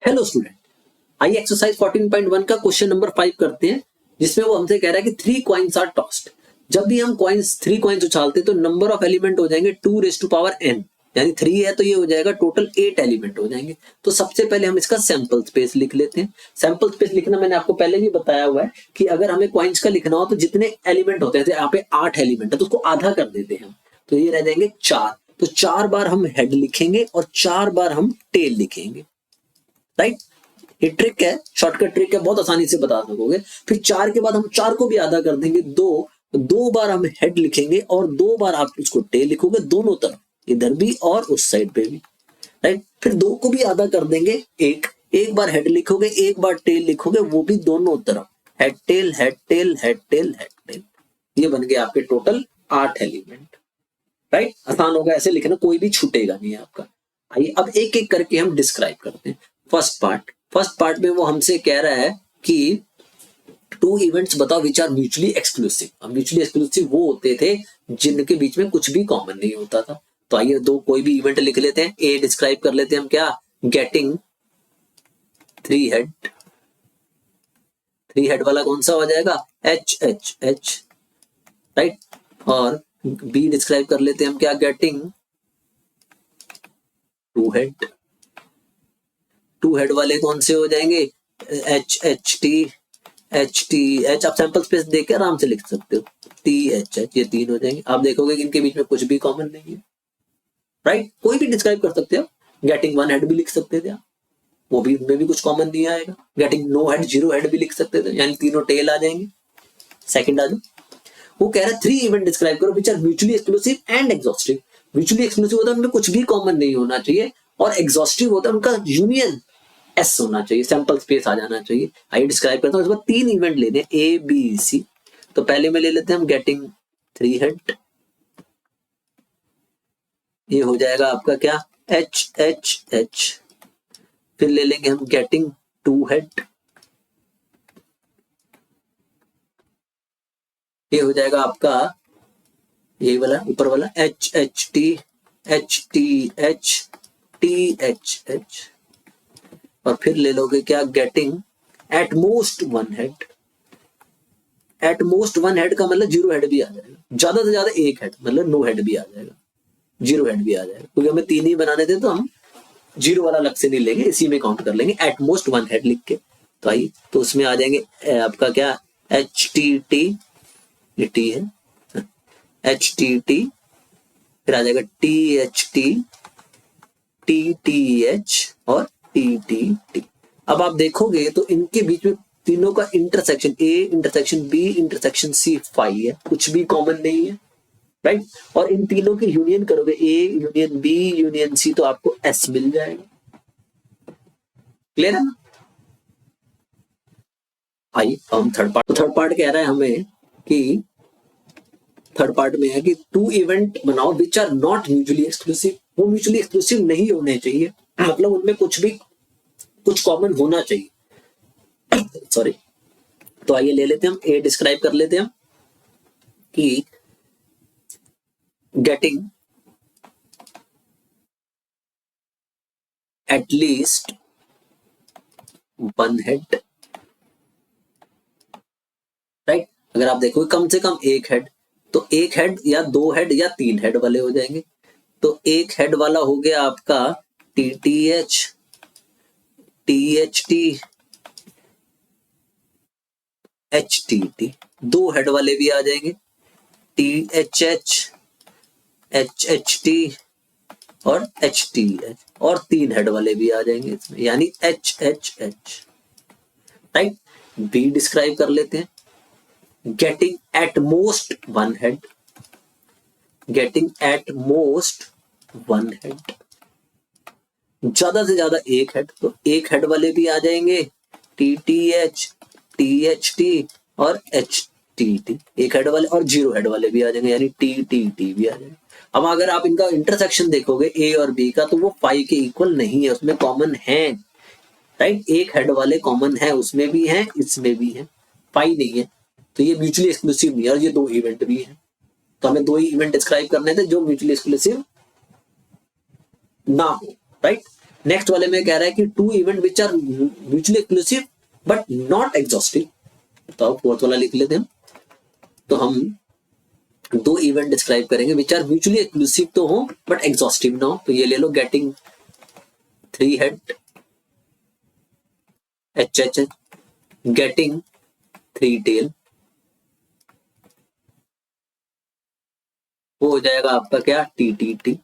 Hello student, आइए exercise 14.1 का question number 5 करते हैं, जिसमें वो हमसे कह रहा है कि 3 कॉइन्स आर टॉस्ड। जब भी हम कॉइन्स 3 कॉइन्स उछालते हैं तो नंबर ऑफ एलिमेंट हो जाएंगे 2 रेज़ टू पावर n, यानी 3 है तो ये हो जाएगा टोटल 8 एलिमेंट हो जाएंगे। तो सबसे पहले हम इसका सैंपल स्पेस लिख लेते हैं। सैंपल स्पेस लिखना मैंने आपको पहले भी बताया हुआ है कि अगर हमें कॉइन्स का लिखना हो तो जितने एलिमेंट होते हैं, यहाँ पे 8 एलिमेंट है तो उसको आधा कर देते हैं हम, तो ये रह जाएंगे 4। तो 4 बार हम हेड लिखेंगे और 4 बार हम टेल लिखेंगे, राइट। ये ट्रिक है, शॉर्टकट ट्रिक है, बहुत आसानी से बता सकोगे। फिर 4 के बाद हम 4 को भी आधा कर देंगे, 2 बार हम हेड लिखेंगे और 2 बार आप उसको टेल लिखोगे, दोनों तरफ, इधर भी और उस साइड पे भी, राइट। फिर 2 को भी आधा कर देंगे, एक बार हेड लिखोगे, एक बार टेल लिखोगे, वो भी दोनों तरफ, head tail head tail head tail head tail. ये बन गए आपके टोटल 8 एलिमेंट, राइट। आसान होगा ऐसे लिखना, कोई भी छूटेगा नहीं आपका। आइए अब एक एक करके हम डिस्क्राइब करते हैं। फर्स्ट पार्ट में वो हमसे कह रहा है कि 2 इवेंट्स बताओ विच आर म्यूचुअली एक्सक्लूसिव। अब म्यूचुअली एक्सक्लूसिव वो होते थे जिनके बीच में कुछ भी कॉमन नहीं होता था। तो आइए कोई भी इवेंट लिख लेते हैं। ए डिस्क्राइब कर लेते हैं हम, क्या, गेटिंग 3 हेड वाला कौन सा हो जाएगा, HHH, राइट। और बी डिस्क्राइब कर लेते हैं हम, क्या, गेटिंग 2 हेड वाले कौन से हो जाएंगे, HHT, आप सैंपल स्पेस देख के आराम से लिख सकते हो, THH, ये 3 हो जाएंगे। आप देखोगे कि इनके बीच में कुछ भी कॉमन नहीं है, राइट। कोई भी डिस्क्राइब कर सकते हो, गेटिंग 1 हेड भी लिख सकते थे आप, वो भी, उनमें भी कुछ कॉमन नहीं आएगा। गेटिंग नो हेड 0 हेड भी लिख सकते थे, यानी तीनों टेल आ जाएंगे। सेकंड आ जाओ, वो कह रहा है 3 इवेंट डिस्क्राइब करो which are mutually exclusive and exhaustive. Mutually exclusive होता है उनमें कुछ भी कॉमन नहीं होना चाहिए, और एग्जॉस्टिव होता है उनका यूनियन एस होना चाहिए, सैंपल स्पेस आ जाना चाहिए। आइए डिस्क्राइब करता हूँ। इसके बाद 3 इवेंट लेने, ABC। तो पहले में ले लेते हैं हम गेटिंग 3 हेड, ये हो जाएगा आपका क्या, HHH। फिर ले लेंगे हम गेटिंग 2 हेड, ये हो जाएगा आपका ये वाला ऊपर वाला HHT, HTH, THH। और फिर ले लोगे क्या, getting at most 1 head. At most 1 head का मतलब 0 हेड भी आ जाएगा, ज्यादा से ज्यादा 1 हेड, मतलब नो हेड भी आ जाएगा, 0 हेड भी आ जाएगा, क्योंकि हमें 3 ही बनाने थे तो हम 0 वाला अलग से नहीं लेंगे, इसी में काउंट कर लेंगे एट मोस्ट 1 हेड लिख के। तो आइए, तो उसमें आ जाएंगे आपका क्या, HTT, ये T है, HTT, फिर आ जाएगा THT, TTH और TTT। अब आप देखोगे तो इनके बीच में तीनों का intersection, A intersection B intersection C 5 है, कुछ भी कॉमन नहीं है, राइट। और इन तीनों की यूनियन करोगे, A union B union C, तो आपको S मिल जाएगा। क्लियर है ना। आइए हम थर्ड पार्ट कह रहा है हमें कि थर्ड पार्ट में है कि 2 इवेंट बनाओ which are not mutually exclusive. वो म्यूचुअली एक्सक्लूसिव नहीं होने चाहिए, मतलब उनमें कुछ कॉमन होना चाहिए। सॉरी। तो आइए ले लेते हैं हम, ए डिस्क्राइब कर लेते हैं हम कि गेटिंग एटलीस्ट 1 हेड, राइट। अगर आप देखोगे कम से कम 1 हेड, तो 1 हेड या 2 हेड या 3 हेड वाले हो जाएंगे। तो 1 हेड वाला हो गया आपका TTH, THT, HTT। 2 हेड वाले भी आ जाएंगे, THH, HHT और HTH। और 3 हेड वाले भी आ जाएंगे इसमें, यानी HHH, राइट। बी डिस्क्राइब कर लेते हैं, getting at most 1 head, getting at most 1 head, ज्यादा से ज्यादा 1 हेड, तो 1 हेड वाले भी आ जाएंगे, TTH, THT और HTT। 1 हेड वाले और 0 हेड वाले भी आ जाएंगे, यानी TTT भी आ जाएंगे। अब अगर आप इनका इंटरसेक्शन देखोगे A और B का, तो वो 5 के इक्वल नहीं है, उसमें कॉमन है, राइट। 1 हेड वाले कॉमन है, उसमें भी है, इसमें भी है, 5 नहीं है, तो ये म्यूचुअली एक्सक्लूसिव नहीं है। और ये 2 इवेंट भी है, तो हमें 2 ही इवेंट डिस्क्राइब करने थे जो म्यूचुअली एक्सक्लूसिव ना हो, राइट। नेक्स्ट वाले में कह रहा है कि two event which are mutually exclusive but not exhaustive. तो फोर्थ वाला लिख लेते हैं। तो हम दो इवेंट डिस्क्राइब करेंगे विच आर म्यूचुअली एक्सक्लूसिव तो हो बट एग्जॉस्टिव ना हो। तो ये ले लो, getting 3 head HH, getting 3 tail, वो हो जाएगा आपका क्या, TTT,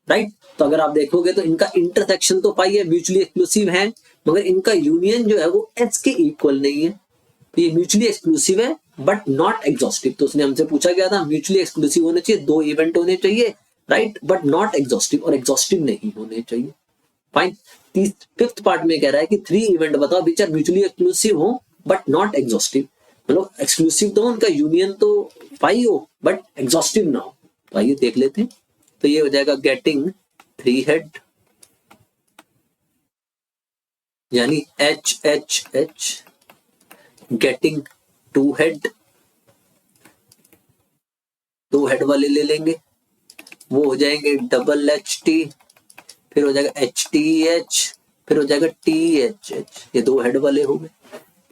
राइट। तो अगर आप देखोगे तो इनका इंटरसेक्शन तो पाई है, म्यूचुअली एक्सक्लूसिव है, मगर इनका यूनियन जो है वो H के इक्वल नहीं है। तो ये म्यूचुअली एक्सक्लूसिव है बट नॉट एग्जॉस्टिव। तो उसने हमसे पूछा गया था म्यूचुअली एक्सक्लूसिव होने चाहिए, 2 इवेंट होने चाहिए, राइट, बट नॉट एग्जॉस्टिव, और एग्जॉस्टिव नहीं होने चाहिए। फाइन। फिफ्थ पार्ट में कह रहा है कि 3 इवेंट बताओ विच आर म्यूचुअली एक्सक्लूसिव हो बट नॉट एग्जॉस्टिव। मतलब एक्सक्लूसिव तो उनका यूनियन तो पाई हो बट एग्जॉस्टिव ना हो। तो आइए देख लेते हैं। तो ये हो जाएगा गेटिंग 3 हेड यानी HHH, गेटिंग 2 हेड, 2 हेड वाले ले लेंगे, वो हो जाएंगे डबल HT, फिर हो जाएगा HTH, फिर हो जाएगा THH, ये 2 हेड वाले हो गए।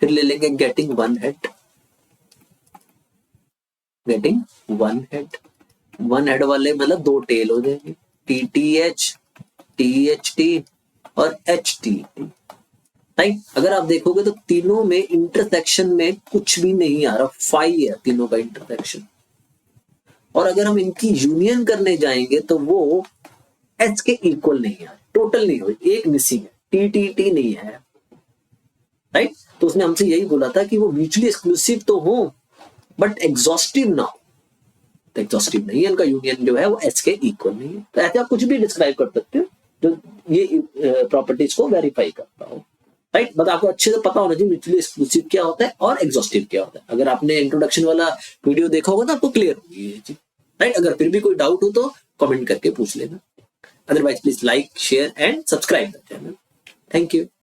फिर ले लेंगे getting 1 head, getting 1 head, 1 head वाले मतलब 2 टेल हो जाएंगे, TTH, THT और HTT, राइट। अगर आप देखोगे तो तीनों में इंटरसेक्शन में कुछ भी नहीं आ रहा, 5 है तीनों का इंटरसेक्शन। और अगर हम इनकी यूनियन करने जाएंगे तो वो H के इक्वल नहीं है, टोटल नहीं हो, एक मिसिंग है, TTT नहीं है, राइट। तो उसने हमसे यही बोला था कि वो म्यूचुअली एक्सक्लूसिव तो हो बट एग्जॉस्टिव ना हो। तो एग्जॉस्टिव नहीं है, इनका यूनियन जो है वो H के इक्वल नहीं है। तो ऐसे आप कुछ भी डिस्क्राइब कर सकते हो जो ये प्रॉपर्टीज को वेरीफाई करता हो, राइट। बट आपको अच्छे से पता होना चाहिए म्यूचुअली एक्सक्लूसिव क्या होता है और एग्जॉस्टिव क्या होता है। अगर आपने इंट्रोडक्शन वाला वीडियो देखा होगा तो आपको क्लियर होगी ये चीज, राइट। अगर फिर भी कोई डाउट हो तो कमेंट करके पूछ लेना। Otherwise please like, share and subscribe the channel. Thank you.